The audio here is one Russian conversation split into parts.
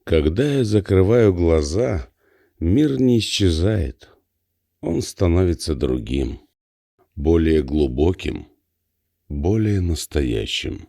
Когда я закрываю глаза, мир не исчезает. Он становится другим, более глубоким, более настоящим.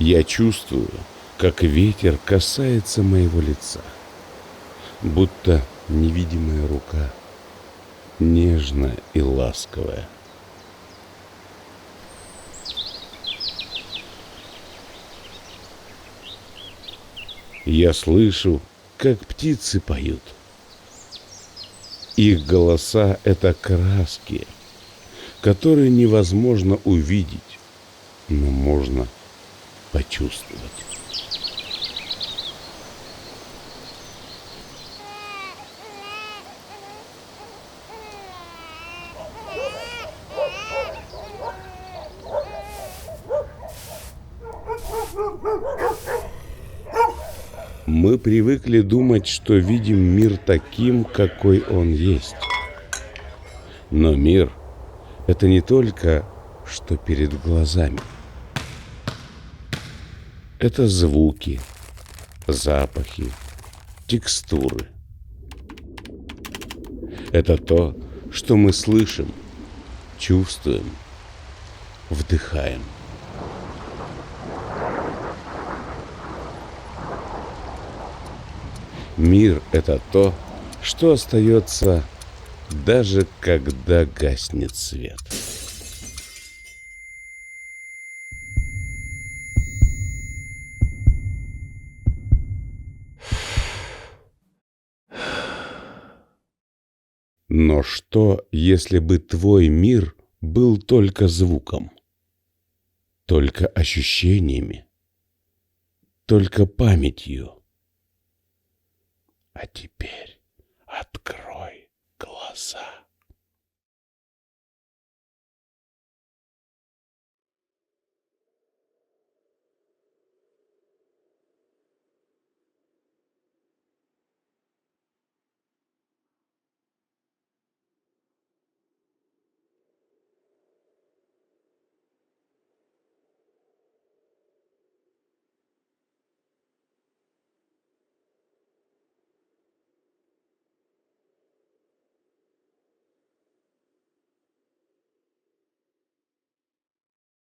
Я чувствую, как ветер касается моего лица, будто невидимая рука, нежная и ласковая. Я слышу, как птицы поют. Их голоса — это краски, которые невозможно увидеть, но можно почувствовать. Мы привыкли думать, что видим мир таким, какой он есть. Но мир — это не только что перед глазами. Это звуки, запахи, текстуры. Это то, что мы слышим, чувствуем, вдыхаем. Мир — это то, что остается, даже когда гаснет свет. Но что, если бы твой мир был только звуком, только ощущениями, только памятью? А теперь открой глаза.